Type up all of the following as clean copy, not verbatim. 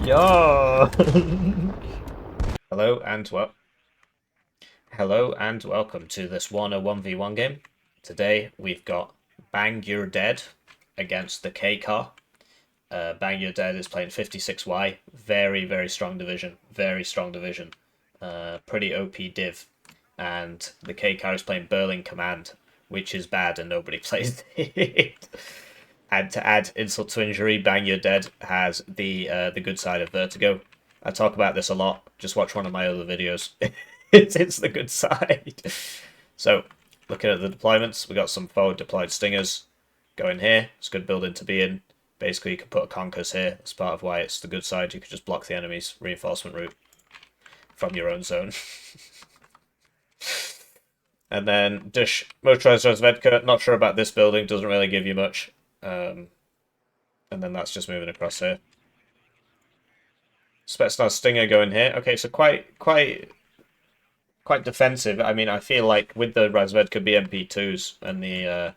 Yo! Hello and welcome to this Warno 1v1 game. Today we've got Bang You're Dead against the K car. Bang You're Dead is playing 56Y. Very, very strong division. Very strong division. Pretty OP div. And the K car is playing Berlin Command, which is bad and nobody plays it. And to add insult to injury, Bang You're Dead has the good side of Vertigo. I talk about this a lot. Just watch one of my other videos. it's the good side. So, looking at the deployments, we got some forward deployed stingers going here. It's a good building to be in. Basically, you can put a Conkers here. That's part of why it's the good side. You could just block the enemy's reinforcement route from your own zone. And then Dish Motorized Rozvedka. Not sure about this building. Doesn't really give you much. And then that's just moving across here. Spetsnaz Stinger going here. Okay, so quite defensive. I mean, I feel like with the Razvedka BMP2s and the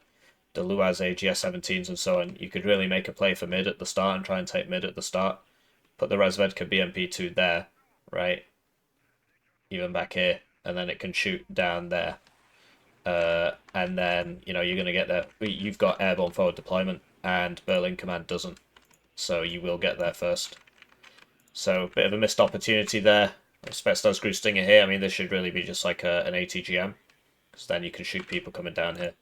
Luaz AGS-17s and so on, you could really make a play for mid at the start and try and take mid at the start. Put the Razvedka BMP2 there, right? Even back here, and then it can shoot down there. And then, you're going to get there. You've got airborne forward deployment, and Berlin Command doesn't. So you will get there first. So, bit of a missed opportunity there. Spetsnaz Screw Stinger here. I mean, this should really be just like an ATGM, because then you can shoot people coming down here.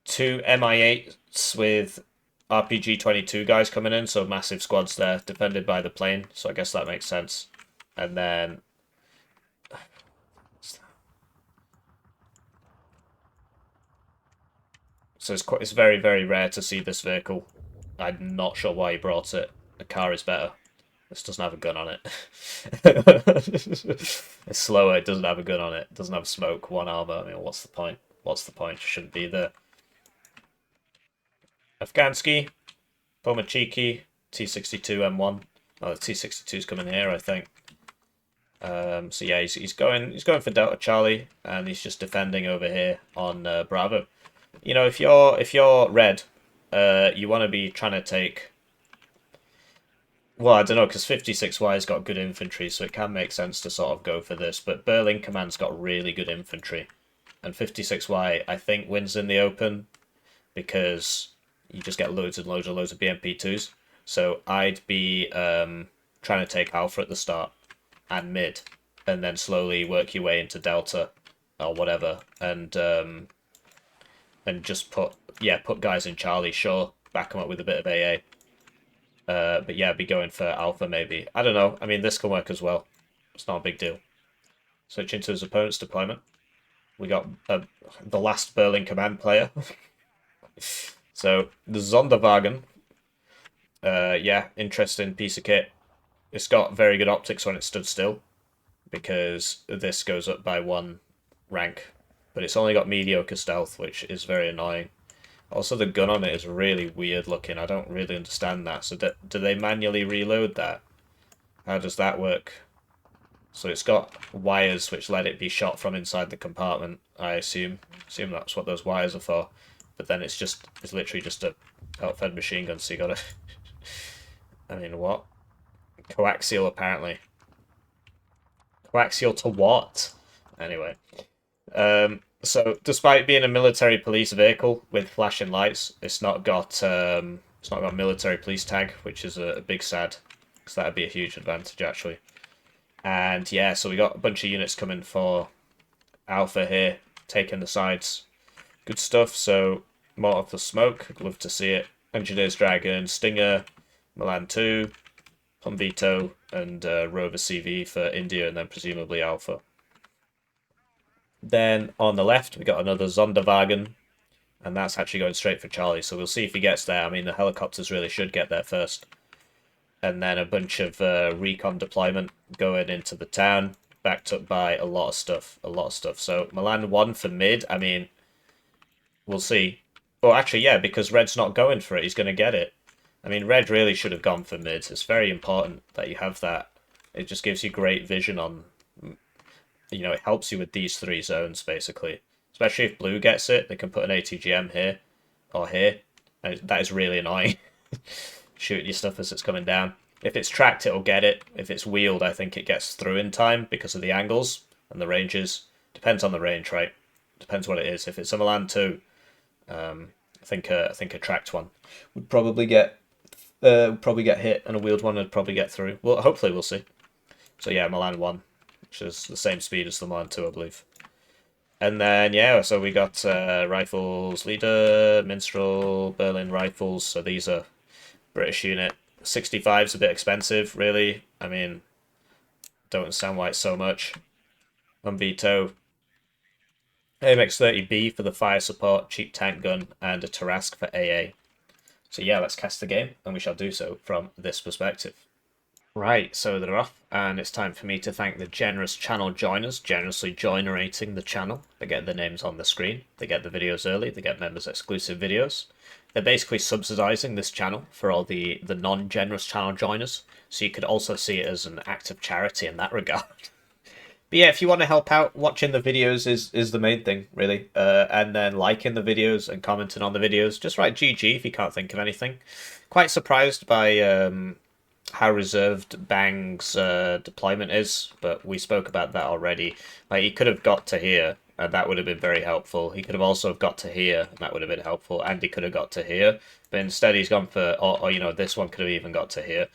Two MI8s with RPG-22 guys coming in, so massive squads there, defended by the plane, so I guess that makes sense. And then... So it's very, very rare to see this vehicle. I'm not sure why he brought it. The car is better. This doesn't have a gun on it. It's slower, it doesn't have a gun on it. It doesn't have smoke, one armor. I mean, what's the point? What's the point? It shouldn't be there. Afghansky, Pomachiki, T62 M1. Oh, the T62's coming here, I think. So yeah, he's going for Delta Charlie, and he's just defending over here on Bravo. If you're red, you want to be trying to take. Well, I don't know, because 56Y's got good infantry, so it can make sense to sort of go for this. But Berlin Command's got really good infantry. And 56Y, I think, wins in the open because you just get loads and loads and loads of BMP2s. So I'd be trying to take Alpha at the start and mid, and then slowly work your way into Delta or whatever, and just put guys in Charlie, sure, back them up with a bit of AA. But yeah, be going for Alpha maybe. I don't know. I mean, this can work as well. It's not a big deal. Switch into his opponent's deployment. We got the last Berlin Command player. So, the Sonderwagen. Yeah, interesting piece of kit. It's got very good optics when it stood still, because this goes up by one rank. But it's only got mediocre stealth, which is very annoying. Also, the gun on it is really weird looking. I don't really understand that. So do they manually reload that? How does that work? So it's got wires which let it be shot from inside the compartment, I assume. Assume that's what those wires are for. But then it's literally just a belt-fed machine gun, so you gotta... I mean, what? Coaxial, apparently. Coaxial to what? Anyway. So despite being a military police vehicle with flashing lights, it's not got military police tag, which is a big sad, because that'd be a huge advantage actually. And yeah, so we got a bunch of units coming for Alpha here, taking the sides. Good stuff. So more of the smoke. I'd love to see it. Engineers Dragon, Stinger, Milan 2, Humvito, and Rover CV for India, and then presumably Alpha. Then on the left, we got another Sonderwagen, and that's actually going straight for Charlie. So we'll see if he gets there. I mean, the helicopters really should get there first. And then a bunch of recon deployment going into the town, backed up by a lot of stuff. So Milan 1 for mid. I mean, we'll see. Well, actually, yeah, because Red's not going for it. He's going to get it. I mean, Red really should have gone for mid. It's very important that you have that. It just gives you great vision on... it helps you with these three zones, basically. Especially if blue gets it, they can put an ATGM here or here. And that is really annoying. Shoot your stuff as it's coming down. If it's tracked, it'll get it. If it's wheeled, I think it gets through in time because of the angles and the ranges. Depends on the range, right? Depends what it is. If it's a Milan 2, I think a tracked one would probably get hit, and a wheeled one would probably get through. Well, hopefully we'll see. So yeah, Milan 1, which is the same speed as the Milan 2, I believe. And then, yeah, so we got rifles, leader, minstrel, Berlin rifles. So these are British unit. 65's a bit expensive, really. I mean, don't understand why it's so much. On veto. AMX-30B for the fire support, cheap tank gun, and a Tarask for AA. So yeah, let's cast the game, and we shall do so from this perspective. Right, so they're off, and it's time for me to thank the generous channel joiners, generously joinerating the channel. They get their names on the screen, they get the videos early, they get members exclusive videos. They're basically subsidizing this channel for all the non-generous channel joiners, so you could also see it as an act of charity in that regard. But yeah, if you want to help out, watching the videos is the main thing, really. And then liking the videos and commenting on the videos. Just write GG if you can't think of anything. Quite surprised by how reserved Bang's deployment is, but we spoke about that already. Like, he could have got to here, and that would have been very helpful. He could have also got to here, and that would have been helpful. And he could have got to here, but instead he's gone for, or you know, this one could have even got to here.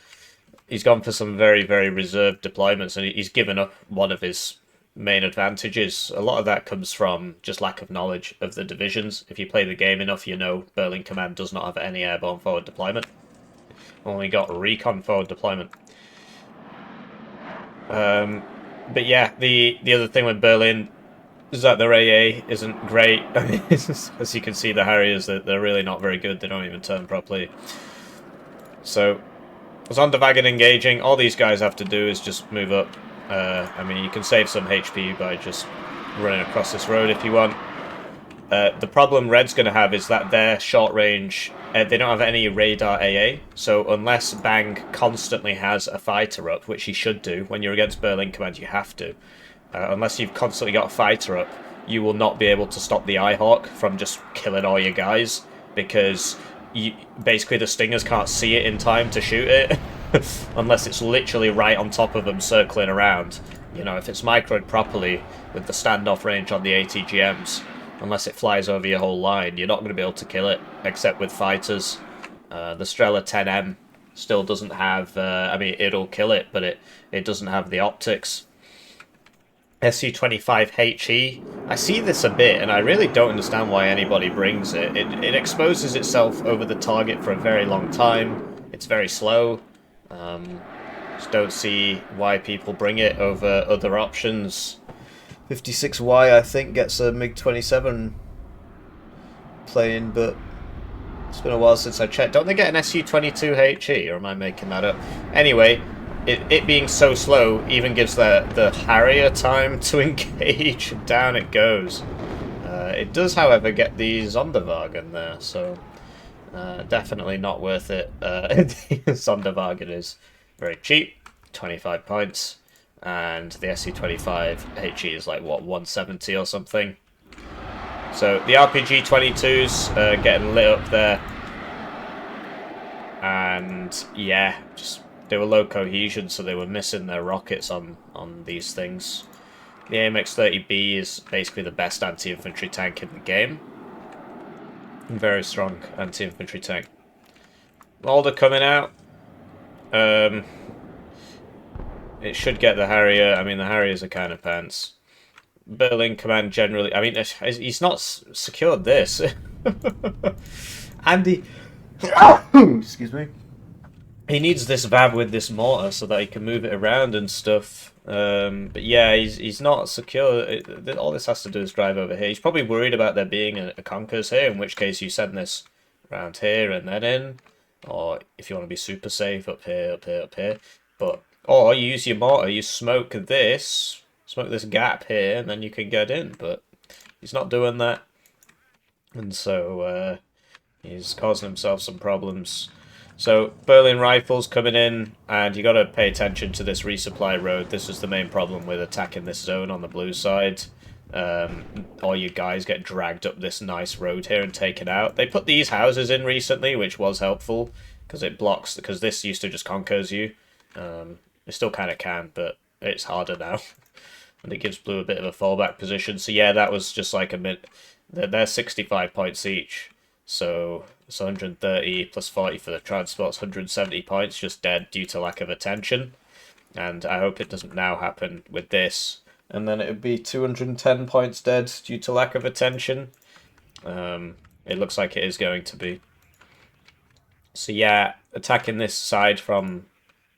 He's gone for some very, very reserved deployments, and he's given up one of his main advantages. A lot of that comes from just lack of knowledge of the divisions. If you play the game enough, you know Berlin Command does not have any airborne forward deployment. Only got recon forward deployment. But yeah, the other thing with Berlin is that their AA isn't great. As you can see, the Harriers, they're really not very good. They don't even turn properly. So, Zonderwagen engaging. All these guys have to do is just move up. I mean, you can save some HP by just running across this road if you want. The problem Red's going to have is that their short range, they don't have any radar AA, so unless Bang constantly has a fighter up, which he should do, when you're against Berlin Command you have to, unless you've constantly got a fighter up, you will not be able to stop the Eyehawk from just killing all your guys, because basically the Stingers can't see it in time to shoot it, unless it's literally right on top of them circling around. You know, if it's microed properly with the standoff range on the ATGMs, unless it flies over your whole line, you're not going to be able to kill it, except with fighters. The Strela 10M still doesn't have, I mean, it'll kill it, but it doesn't have the optics. SU-25HE, I see this a bit, and I really don't understand why anybody brings it. It exposes itself over the target for a very long time. It's very slow. Just don't see why people bring it over other options. 56Y, I think, gets a MiG-27 plane, but it's been a while since I checked. Don't they get an SU-22HE, or am I making that up? Anyway, it being so slow even gives the Harrier time to engage. Down it goes. It does, however, get the Sonderwagen there, so definitely not worth it. Sonderwagen is very cheap, 25 points, and the SU-25HE is like, what, 170 or something? So the RPG-22s getting lit up there, and yeah, just they were low cohesion, so they were missing their rockets on these things. The AMX-30B is basically the best anti-infantry tank in the game. Very strong anti-infantry tank. Mulder coming out. It should get the Harrier. I mean, the Harriers are kind of pants. Berlin Command generally... I mean, he's not secured this. Andy... Excuse me. He needs this VAB with this mortar so that he can move it around and stuff. But yeah, he's not secure. All this has to do is drive over here. He's probably worried about there being a Conkers here, in which case you send this around here and then in. Or if you want to be super safe, up here, up here, up here. But or you use your mortar, you smoke this gap here, and then you can get in. But he's not doing that. And so he's causing himself some problems. So, Berlin Rifles coming in, and you got to pay attention to this resupply road. This is the main problem with attacking this zone on the blue side. All you guys get dragged up this nice road here and taken out. They put these houses in recently, which was helpful, because it blocks, because this used to just conkers you. It still kind of can, but it's harder now. And it gives blue a bit of a fallback position. So yeah, that was just like a minute. They're 65 points each. So it's 130 plus 40 for the transports, 170 points just dead due to lack of attention. And I hope it doesn't now happen with this. And then it would be 210 points dead due to lack of attention. It looks like it is going to be. So yeah, attacking this side from...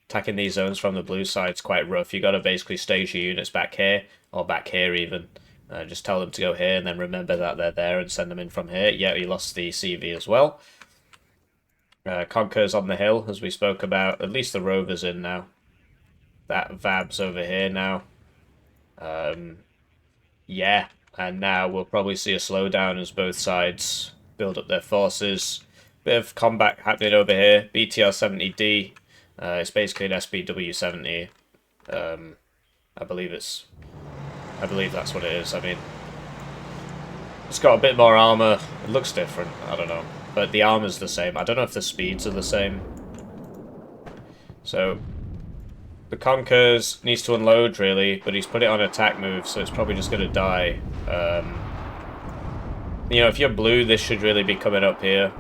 attacking these zones from the blue side is quite rough. You got to basically stage your units back here, or back here even. Just tell them to go here, and then remember that they're there and send them in from here. Yeah, he lost the CV as well. Conquer's on the hill, as we spoke about. At least the Rover's in now. That Vab's over here now. Yeah, and now we'll probably see a slowdown as both sides build up their forces. Bit of combat happening over here. BTR-70D. It's basically an SBW-70. I believe that's what it is. I mean, it's got a bit more armor. It looks different. I don't know. But the armor's the same. I don't know if the speeds are the same. So, the Conkers needs to unload, really, but he's put it on attack move, so it's probably just going to die. You know, if you're blue, this should really be coming up here,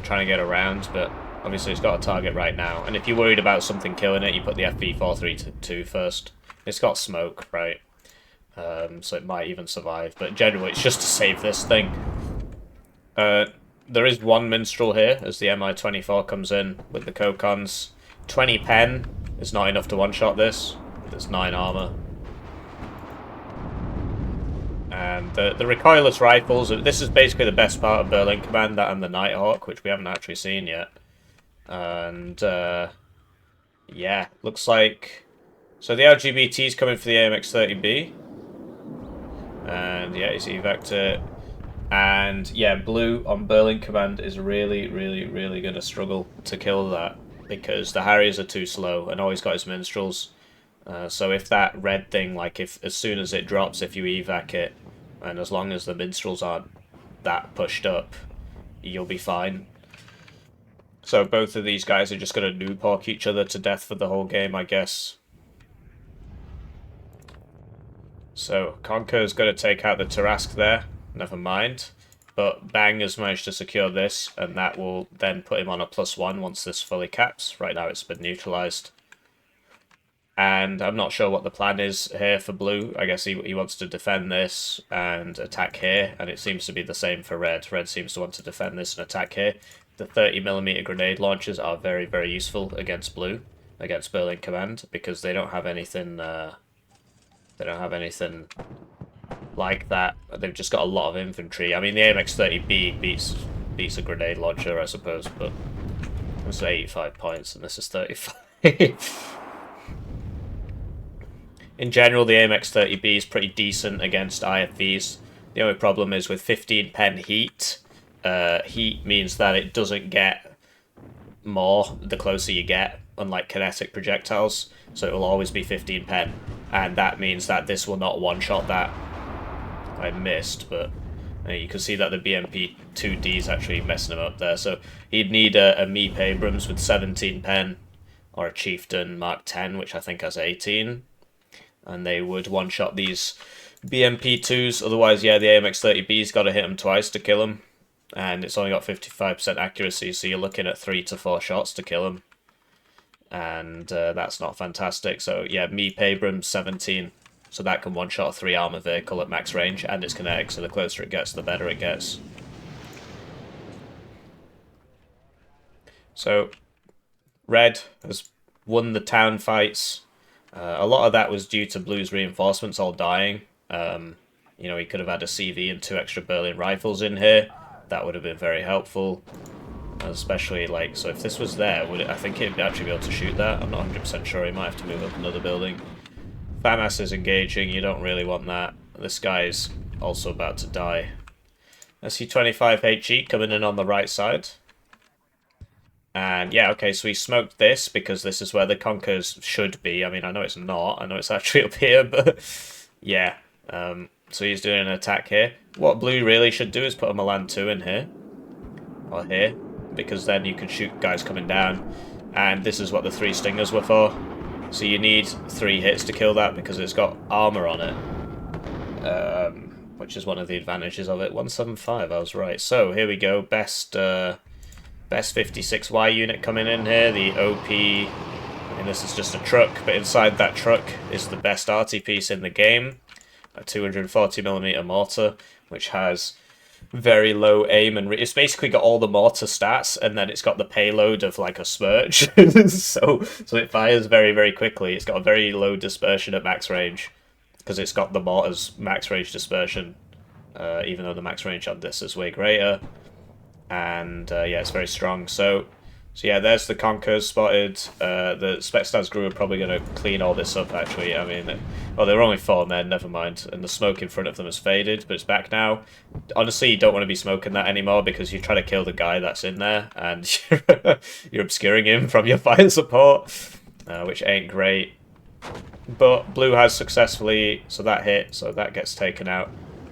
trying to get around, but obviously it's got a target right now. And if you're worried about something killing it, you put the FB432 first. It's got smoke, right? So it might even survive, but generally it's just to save this thing. There is one minstrel here as the MI-24 comes in with the Kokons. 20 pen is not enough to one-shot this. There's 9 armor. And the recoilless rifles, this is basically the best part of Berlin Command, that and the Nighthawk, which we haven't actually seen yet. And, yeah, looks like... So the LGBT's coming for the AMX-30B. And, yeah, you see Vector. And, yeah, blue on Berlin Command is really, really, really going to struggle to kill that, because the Harriers are too slow, and always got his minstrels. So if that red thing, like, if as soon as it drops, if you evac it, and as long as the minstrels aren't that pushed up, you'll be fine. So both of these guys are just going to noob hawk each other to death for the whole game, I guess. So Conker's going to take out the Tarask there, never mind. But Bang has managed to secure this, and that will then put him on a +1 once this fully caps. Right now it's been neutralized. And I'm not sure what the plan is here for blue. I guess he wants to defend this and attack here, and it seems to be the same for red. Red seems to want to defend this and attack here. The 30mm grenade launchers are very, very useful against blue, against Berlin Command, because they don't have anything. They don't have anything like that. They've just got a lot of infantry. I mean, the AMX-30B beats a grenade launcher, I suppose, but it's 85 points, and this is 35. In general, the AMX-30B is pretty decent against IFVs. The only problem is with 15 pen heat. Heat means that it doesn't get more the closer you get, unlike kinetic projectiles. So it will always be 15 pen. And that means that this will not one-shot that. I missed, but you can see that the BMP-2D is actually messing him up there. So he'd need a Meep Abrams with 17 pen, or a Chieftain Mark 10, which I think has 18. And they would one-shot these BMP-2s. Otherwise, yeah, the AMX-30B's got to hit them twice to kill them. And it's only got 55% accuracy, so you're looking at 3 to 4 shots to kill them. And that's not fantastic. So, yeah, Meep Abrams, 17. So that can one-shot a 3-armor vehicle at max range, and it's kinetic, so the closer it gets, the better it gets. So, red has won the town fights. A lot of that was due to blue's reinforcements all dying. You know, he could have had a CV and 2 extra Berlin rifles in here. That would have been very helpful. Especially, like, so if this was there, I think he'd actually be able to shoot that. I'm not 100% sure. He might have to move up another building. FAMAS is engaging. You don't really want that. This guy's also about to die. SC-25HE coming in on the right side. And yeah, okay, so he smoked this because this is where the Conkers should be. I mean, I know it's not. I know it's actually up here, but yeah. So he's doing an attack here. What blue really should do is put a Milan 2 in here. Or here. because then you can shoot guys coming down. And this is what the 3 stingers were for. So you need 3 hits to kill that because it's got armor on it. Which is one of the advantages of it. 175, I was right. So here we go. Best 56Y unit coming in here. The OP. I mean, this is just a truck, but inside that truck is the best arty piece in the game. A 240mm mortar, which has very low aim and it's basically got all the mortar stats, and then it's got the payload of like a smirch. so it fires very, very quickly. It's got a very low dispersion at max range because it's got the mortar's max range dispersion, even though the max range on this is way greater. And yeah, it's very strong. So yeah, there's the Conkers spotted. The Spetsnaz Gru are probably going to clean all this up, actually. I mean, well, there were only 4 men, never mind. And the smoke in front of them has faded, but it's back now. Honestly, you don't want to be smoking that anymore because you try to kill the guy that's in there, and you're obscuring him from your fire support, which ain't great. But blue has successfully, so that hit, so that gets taken out.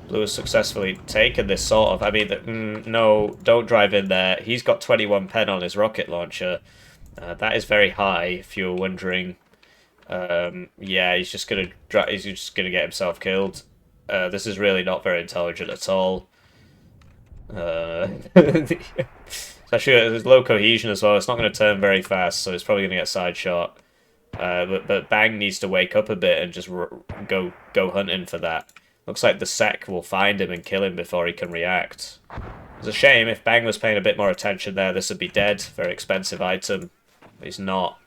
Blue has successfully taken this sort of... I mean, no, don't drive in there. He's got 21 pen on his rocket launcher. That is very high, if you're wondering. Yeah, he's just gonna get himself killed. This is really not very intelligent at all. Especially there's low cohesion as well. It's not going to turn very fast, so it's probably going to get side shot. But Bang needs to wake up a bit and just go hunting for that. Looks like the sec will find him and kill him before he can react. It's a shame. If Bang was paying a bit more attention there, this would be dead. Very expensive item. But he's not.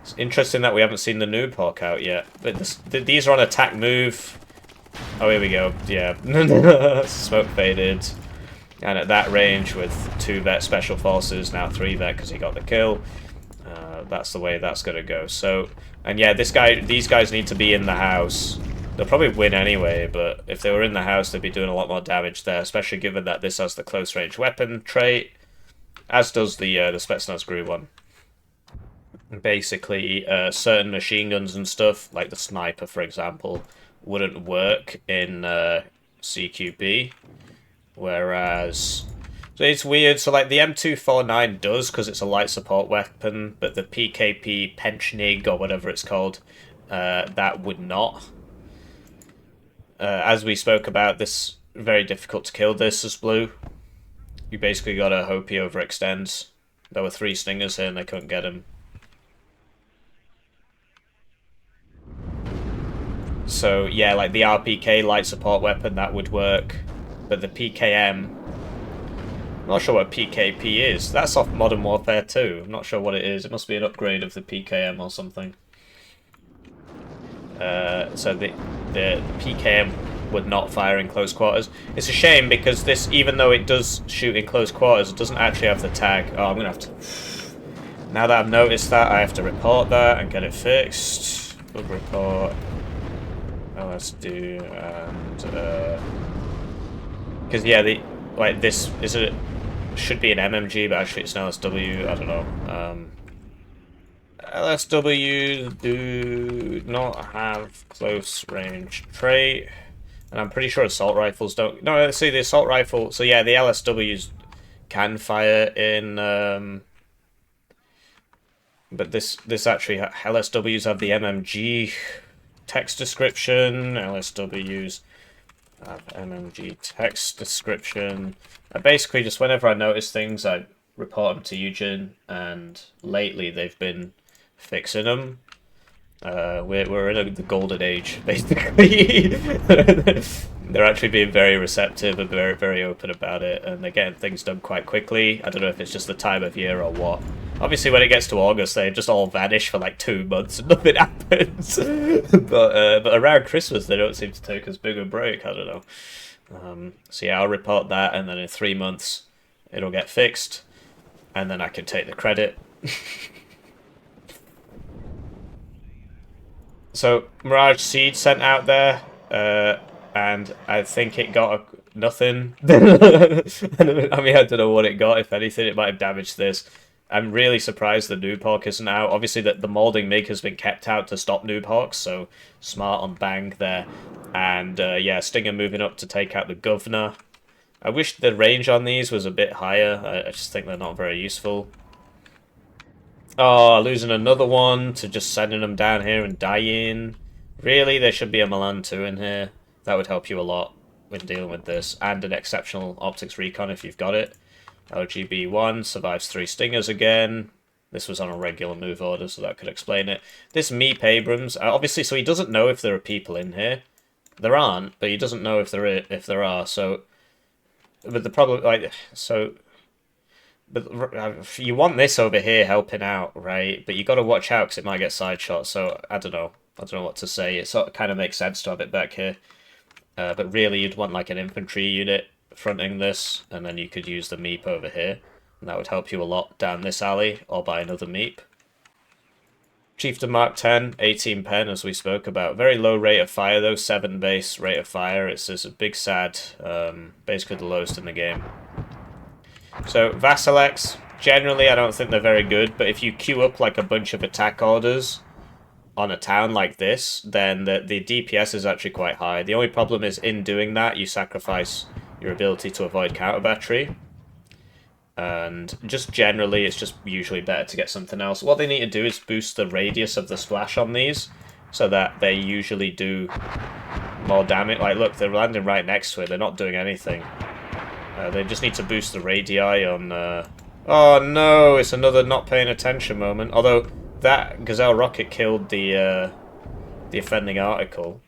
It's interesting that we haven't seen the noob hawk out yet. But these are on attack move. Oh, here we go. Yeah. Smoke faded. And at that range with 2 vet special forces, now 3 vet because he got the kill. That's the way that's going to go. So, and yeah, these guys need to be in the house. They'll probably win anyway, but if they were in the house, they'd be doing a lot more damage there, especially given that this has the close range weapon trait, as does the Spetsnaz Gru one. Basically, certain machine guns and stuff, like the sniper, for example, wouldn't work in CQB, whereas... So it's weird, so like the M249 does, because it's a light support weapon, but the PKP Penchnig, or whatever it's called, that would not. As we spoke about, this very difficult to kill this as blue. You basically gotta hope he overextends. There were 3 stingers here and they couldn't get him. So yeah, like the RPK light support weapon, that would work. But the PKM... I'm not sure what PKP is. That's off Modern Warfare 2. I'm not sure what it is. It must be an upgrade of the PKM or something. So the PKM would not fire in close quarters. It's a shame because this, even though it does shoot in close quarters, it doesn't actually have the tag. Oh, I'm going to have to... Now that I've noticed that, I have to report that and get it fixed. Bug report. Let's do... And... Because, yeah, this should be an MMG, but actually it's an LSW. I don't know. LSWs do not have close range trait, and I'm pretty sure assault rifles don't. No, let's see the assault rifle. So yeah, the LSWs can fire in, but this actually LSWs have the MMG text description. LSWs have MMG text description. Basically, just whenever I notice things, I report them to Eugen, and lately they've been fixing them. We're in the golden age, basically. They're actually being very receptive and very, very open about it, and they're getting things done quite quickly. I don't know if it's just the time of year or what. Obviously, when it gets to August, they just all vanish for like 2 months and nothing happens. but around Christmas, they don't seem to take as big a break. I don't know. So yeah, I'll report that, and then in 3 months, it'll get fixed, and then I can take the credit. So, Mirage Seed sent out there, and I think it got nothing. I mean, I don't know what it got. If anything, it might have damaged this. I'm really surprised the Noob Hawk isn't out. Obviously, the Moulding MiG has been kept out to stop Noob Hawks, so smart on Bang there. And, yeah, Stinger moving up to take out the Governor. I wish the range on these was a bit higher. I just think they're not very useful. Oh, losing another one to just sending them down here and dying. Really, there should be a Milan 2 in here. That would help you a lot when dealing with this. And an exceptional optics recon if you've got it. LGB1 survives 3 stingers again. This was on a regular move order, so that could explain it. This Meep Abrams, obviously, so he doesn't know if there are people in here. There aren't, but he doesn't know if there are. So, but the problem, like, so. But you want this over here helping out, right? But you got to watch out because it might get side shot. So I don't know. I don't know what to say. It sort of kind of makes sense to have it back here. But really, you'd want like an infantry unit fronting this, and then you could use the Meep over here. And that would help you a lot down this alley, or buy another Meep. Chieftain Mark 10, 18 pen, as we spoke about. Very low rate of fire, though. 7 base rate of fire. It's just a big sad, basically the lowest in the game. So, Vassalex, generally I don't think they're very good, but if you queue up like a bunch of attack orders on a town like this, then the DPS is actually quite high. The only problem is in doing that, you sacrifice your ability to avoid counter battery. And just generally, it's just usually better to get something else. What they need to do is boost the radius of the splash on these, so that they usually do more damage. Like, look, they're landing right next to it, they're not doing anything. They just need to boost the radii on... Oh no, it's another not paying attention moment. Although, that Gazelle rocket killed the offending article.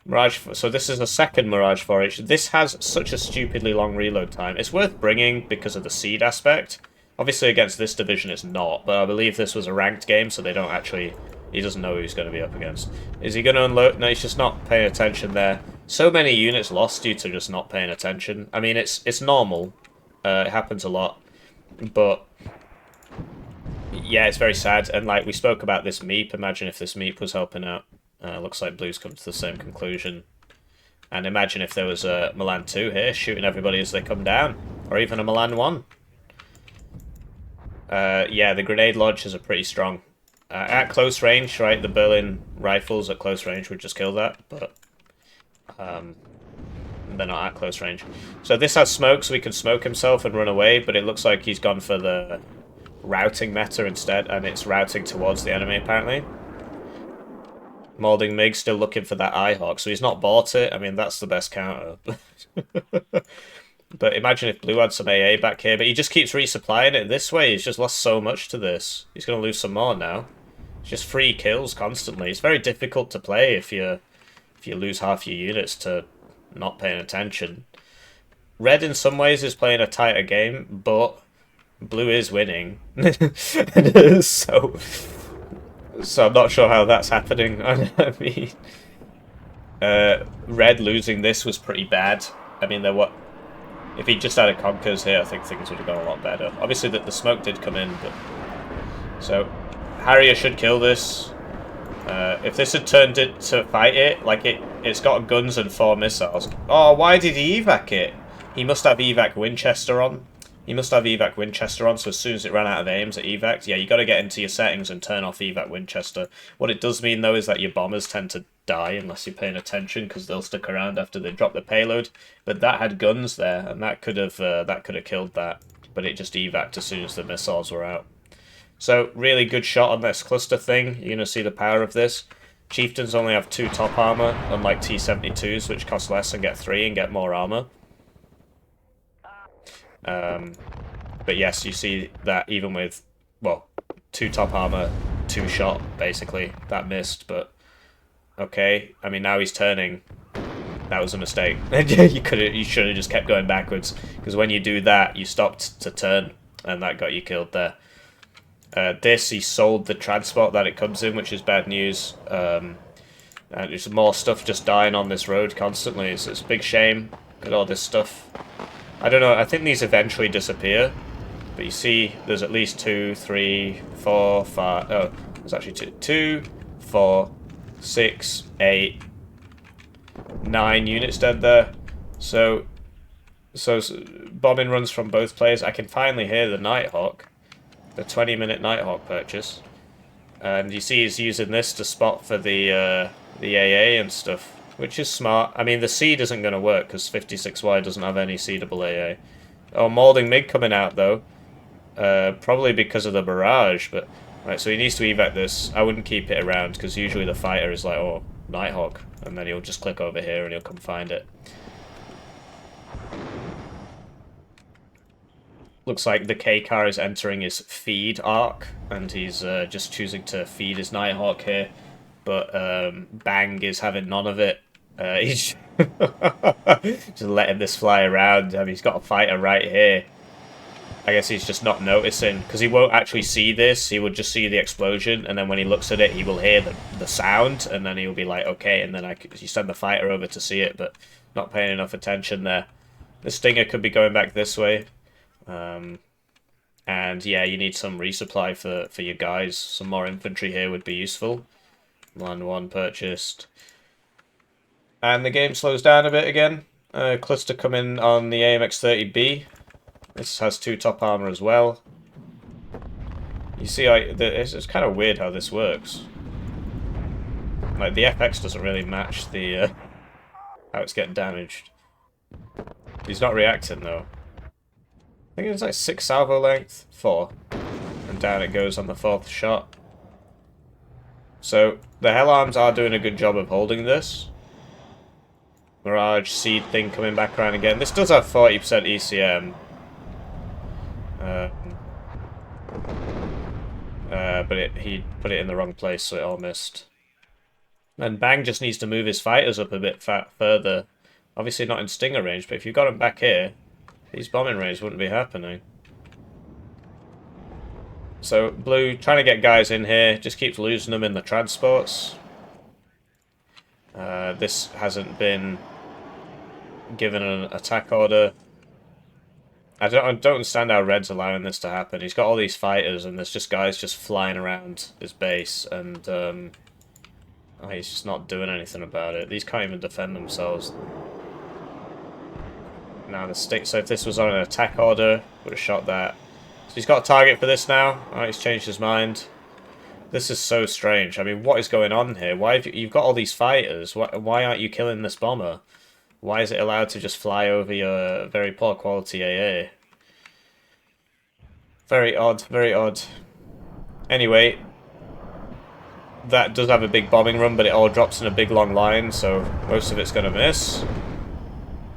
Mirage, so this is a second Mirage 4H. This has such a stupidly long reload time. It's worth bringing because of the seed aspect. Obviously against this division it's not, but I believe this was a ranked game, so they don't actually... He doesn't know who he's going to be up against. Is he going to unload? No, he's just not paying attention there. So many units lost due to just not paying attention. I mean, it's normal. It happens a lot. But, yeah, it's very sad. And, like, we spoke about this Meep. Imagine if this Meep was helping out. Looks like Blue's come to the same conclusion. And imagine if there was a Milan 2 here, shooting everybody as they come down. Or even a Milan 1. Yeah, the grenade launchers are pretty strong. At close range, right, the Berlin rifles at close range would just kill that, but they're not at close range. So this has smoke, so he can smoke himself and run away, but it looks like he's gone for the routing meta instead, and it's routing towards the enemy, apparently. Malding Mig still looking for that Eyehawk, so he's not bought it. I mean, that's the best counter. But imagine if Blue had some AA back here, but he just keeps resupplying it this way. He's just lost so much to this. He's going to lose some more now. It's just free kills constantly. It's very difficult to play if you lose half your units to not paying attention. Red in some ways is playing a tighter game, but Blue is winning. So I'm not sure how that's happening. I mean, Red losing this was pretty bad. I mean, if he just had a Conquers here, I think things would have gone a lot better. Obviously, the smoke did come in, but... So, Harrier should kill this. If this had turned it to fight it, like it's got guns and 4 missiles. Oh, why did he evac it? He must have evac Winchester on. So as soon as it ran out of aims at evac, yeah, you got to get into your settings and turn off evac Winchester. What it does mean, though, is that your bombers tend to die unless you're paying attention, because they'll stick around after they drop the payload. But that had guns there, and that could have killed that. But it just evac'd as soon as the missiles were out. So really good shot on this cluster thing. You're gonna see the power of this. Chieftains only have 2 top armor, unlike T-72s, which cost less and get 3 and get more armor. But yes, you see that even with, well, 2 top armor, 2 shot, basically. That missed, but okay. I mean, now he's turning. That was a mistake. You should have just kept going backwards, because when you do that, you stopped to turn, and that got you killed there. He sold the transport that it comes in, which is bad news. And there's more stuff just dying on this road constantly, so it's a big shame. Look at all this stuff. I don't know, I think these eventually disappear. But you see, there's at least 2, 3, 4, 5... Oh, there's actually 2, 4, 6, 8, 9 units dead there. So bombing runs from both players. I can finally hear the Nighthawk. The 20-minute Nighthawk purchase. And you see he's using this to spot for the AA and stuff. which is smart. I mean, the seed isn't going to work because 56Y doesn't have any seedable AA. Oh, Moulding Mig coming out, though. Probably because of the barrage, but... Right, so he needs to evac this. I wouldn't keep it around, because usually the fighter is like, oh, Nighthawk, and then he'll just click over here and he'll come find it. Looks like the K-Car is entering his feed arc, and he's just choosing to feed his Nighthawk here. But Bang is having none of it. He's just letting this fly around. I mean, he's got a fighter right here. I guess he's just not noticing, because he won't actually see this. He would just see the explosion, and then when he looks at it, he will hear the sound, and then he'll be like, okay, and then you send the fighter over to see it, but not paying enough attention there. The Stinger could be going back this way. And yeah, you need some resupply for your guys. Some more infantry here would be useful. Land 1 purchased. And the game slows down a bit again. Cluster come in on the AMX-30B. This has 2 top armor as well. You see, it's kind of weird how this works. Like, the FX doesn't really match the how it's getting damaged. He's not reacting, though. I think it's like 6 salvo length, 4. And down it goes on the 4th shot. So, the Hell Arms are doing a good job of holding this. Mirage seed thing coming back around again. This does have 40% ECM. But he put it in the wrong place, so it all missed. And Bang just needs to move his fighters up a bit further. Obviously not in Stinger range, but if you've got him back here, these bombing raids wouldn't be happening. So Blue trying to get guys in here, just keeps losing them in the transports. This hasn't been given an attack order. I don't understand how Red's allowing this to happen. He's got all these fighters, and there's just guys just flying around his base, and he's just not doing anything about it. These can't even defend themselves. Now the stick. So if this was on an attack order, would have shot that. So he's got a target for this now. Alright, he's changed his mind. This is so strange. I mean, what is going on here? Why have you've got all these fighters? Why aren't you killing this bomber? Why is it allowed to just fly over your very poor quality AA? Very odd, very odd. Anyway, that does have a big bombing run, but it all drops in a big long line, so most of it's going to miss.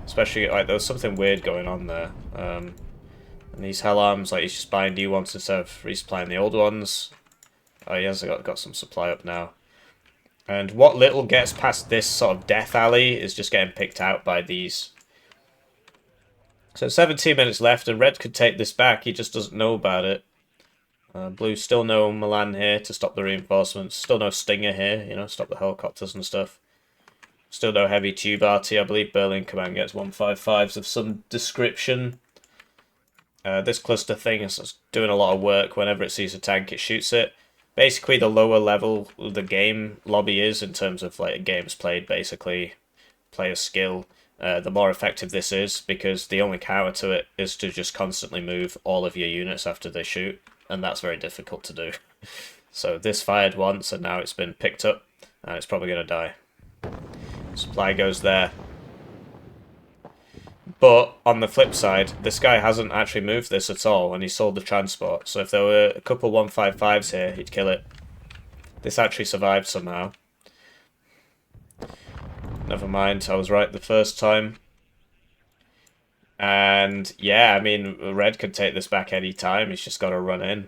Especially, like, there's something weird going on there. And these Hell Arms, like, he's just buying new ones instead of resupplying the old ones. Oh, he has got some supply up now. And what little gets past this sort of death alley is just getting picked out by these. So 17 minutes left, and Red could take this back. He just doesn't know about it. Blue, still no Milan here to stop the reinforcements. Still no Stinger here, you know, stop the helicopters and stuff. Still no heavy tube RT. I believe Berlin Command gets 155s of some description. This cluster thing is doing a lot of work. Whenever it sees a tank, it shoots it. Basically, the lower level the game lobby is in terms of like games played, basically player skill, the more effective this is, because the only counter to it is to just constantly move all of your units after they shoot, and that's very difficult to do. So this fired once, and now it's been picked up, and it's probably going to die. Supply goes there. But, on the flip side, this guy hasn't actually moved this at all, and he sold the transport. So if there were a couple 155s here, he'd kill it. This actually survived somehow. Never mind, I was right the first time. And, yeah, I mean, Red could take this back any time. He's just got to run in.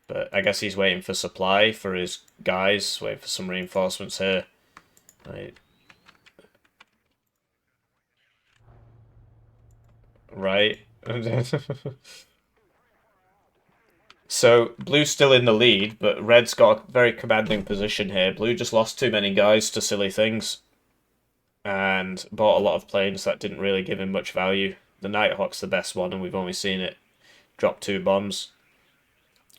But I guess he's waiting for supply for his guys, waiting for some reinforcements here. Right. So, Blue's still in the lead, but Red's got a very commanding position here. Blue just lost too many guys to silly things, and bought a lot of planes that didn't really give him much value. The Nighthawk's the best one, and we've only seen it drop 2 bombs,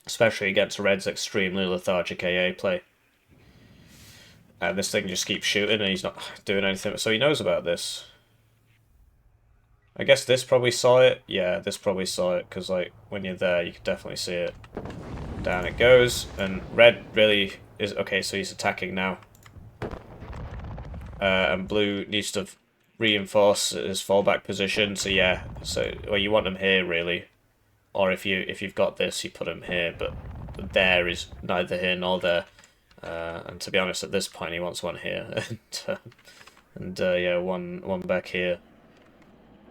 especially against Red's extremely lethargic AA play. And this thing just keeps shooting, and he's not doing anything, so he knows about this. I guess this probably saw it. Yeah, this probably saw it, because like when you're there, you can definitely see it. Down it goes, and Red really is okay. So he's attacking now. and blue needs to reinforce his fallback position. So yeah, well, you want them here really, or if you've got this, you put them here. But there is neither here nor there. And to be honest, at this point, he wants one here, and yeah, one back here,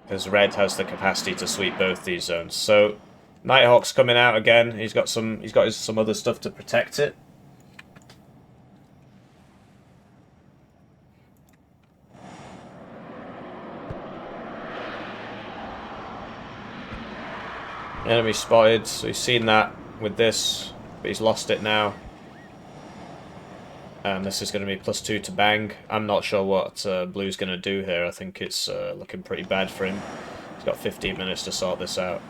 because red has the capacity to sweep both these zones. So Nighthawk's coming out again. He's got some other stuff to protect it. Enemy spotted. So he's seen that with this, but he's lost it now. And this is going to be +2 to bang. I'm not sure what blue's going to do here. I think it's looking pretty bad for him. He's got 15 minutes to sort this out.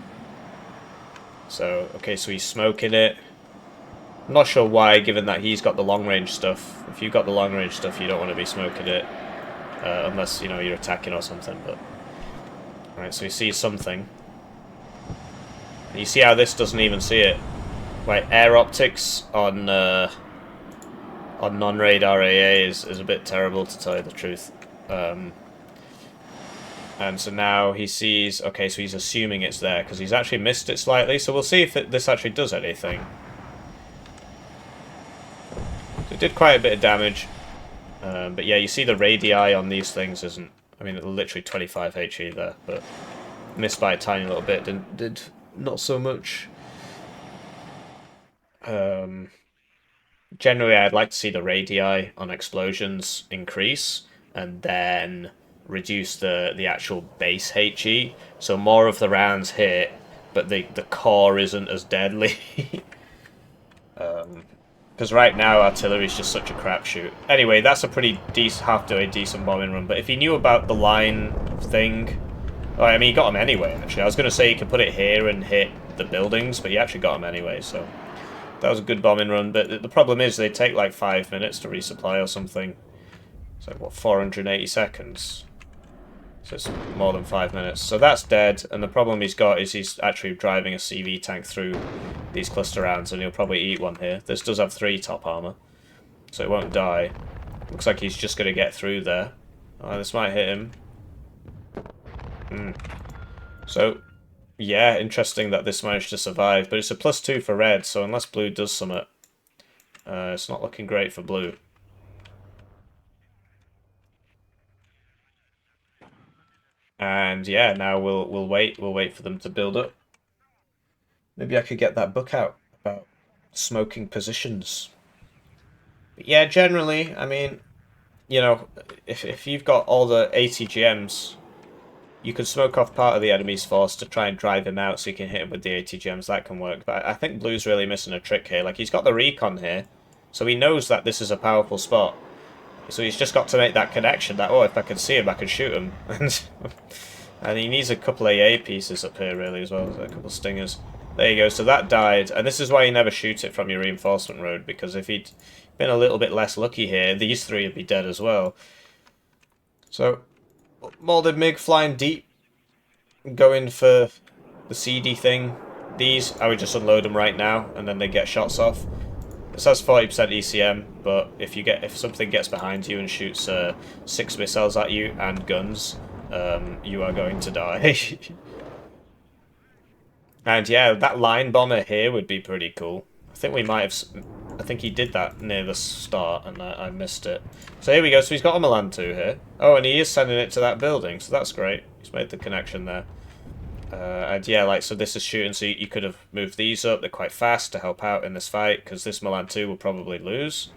So, okay, so he's smoking it. I'm not sure why, given that he's got the long-range stuff. If you've got the long-range stuff, you don't want to be smoking it. Unless, you know, you're attacking or something. But alright, so he sees something. And you see how this doesn't even see it. Like, air optics on non-radar AA is a bit terrible, to tell you the truth. And so now he sees... Okay, so he's assuming it's there, because he's actually missed it slightly. So we'll see if this actually does anything. So it did quite a bit of damage. But yeah, you see the radii on these things isn't... I mean, literally 25 HE there, but missed by a tiny little bit. Did not so much. Generally, I'd like to see the radii on explosions increase, and then reduce the actual base HE, so more of the rounds hit, but the core isn't as deadly. Because right now artillery is just such a crapshoot. Anyway, that's a pretty decent bombing run. But if he knew about the line thing, well, I mean, he got him anyway. Actually, I was going to say he could put it here and hit the buildings, but he actually got him anyway. So that was a good bombing run. But the problem is they take like 5 minutes to resupply or something. It's like what, 480 seconds. So it's more than 5 minutes. So that's dead, and the problem he's got is he's actually driving a CV tank through these cluster rounds, and he'll probably eat one here. This does have 3 top armor, so it won't die. Looks like he's just going to get through there. This might hit him. So, yeah, interesting that this managed to survive, but it's a +2 for red, so unless blue does something, it's not looking great for blue. And yeah, now we'll wait for them to build up. Maybe I could get that book out about smoking positions. But yeah, generally, I mean, you know, if you've got all the ATGMs, you can smoke off part of the enemy's force to try and drive him out so you can hit him with the ATGMs. That can work. But I think blue's really missing a trick here. Like, he's got the recon here, so he knows that this is a powerful spot. So he's just got to make that connection that, oh, if I can see him, I can shoot him. And he needs a couple AA pieces up here, really, as well. A couple of stingers. There you go. So that died. And this is why you never shoot it from your reinforcement road, because if he'd been a little bit less lucky here, these 3 would be dead as well. So, Molded MiG flying deep, going for the CD thing. These, I would just unload them right now, and then they get shots off. This has 40% ECM, but if something gets behind you and shoots 6 missiles at you and guns, you are going to die. And yeah, that line bomber here would be pretty cool. I think we might have... I think he did that near the start, and I missed it. So here we go. So he's got a Milan 2 here. Oh, and he is sending it to that building, so that's great. He's made the connection there. And yeah, like, so this is shooting, so you could have moved these up. They're quite fast to help out in this fight, because this Milan 2 will probably lose.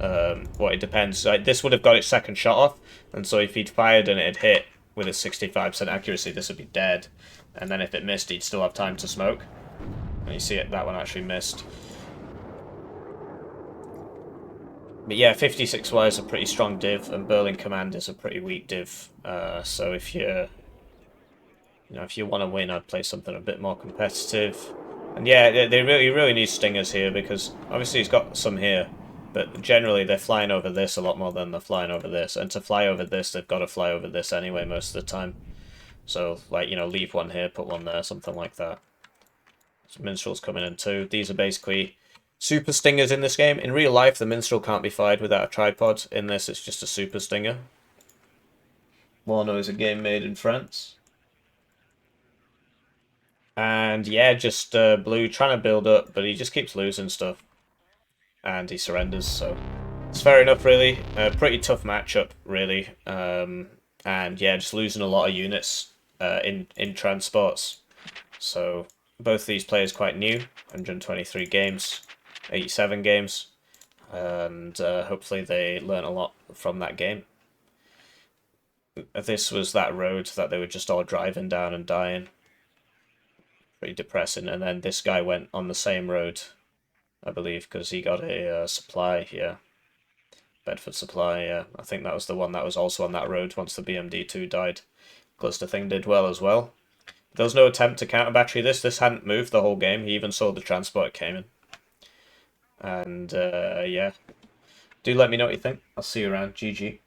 Well, it depends. Like, this would have got its second shot off, and so if he'd fired and it had hit with a 65% accuracy, this would be dead. And then if it missed, he'd still have time to smoke. And you see it, that one actually missed. But yeah, 56Y is a pretty strong div, and Berlin Command is a pretty weak div. So if you want to win, I'd play something a bit more competitive. And yeah, they really need stingers here, because obviously he's got some here, but generally they're flying over this a lot more than they're flying over this. And to fly over this, they've got to fly over this anyway most of the time. So, like, you know, leave one here, put one there, something like that. So Minstrel's coming in too. These are basically Super stingers in this game. In real life, the minstrel can't be fired without a tripod. In this, it's just a super stinger. Warno is a game made in France. And yeah, just Blue trying to build up, but he just keeps losing stuff. And he surrenders, so it's fair enough, really. Pretty tough matchup, really. And yeah, just losing a lot of units in transports. So both these players quite new, 123 games, 87 games, and hopefully they learn a lot from that game. This was that road that they were just all driving down and dying. Pretty depressing. And then this guy went on the same road, I believe, because he got a supply here. Bedford Supply, yeah. I think that was the one that was also on that road once the BMD2 died. Cluster Thing did well as well. There was no attempt to counter battery this. This hadn't moved the whole game. He even saw the transport came in. And yeah. Do let me know what you think. I'll see you around. GG.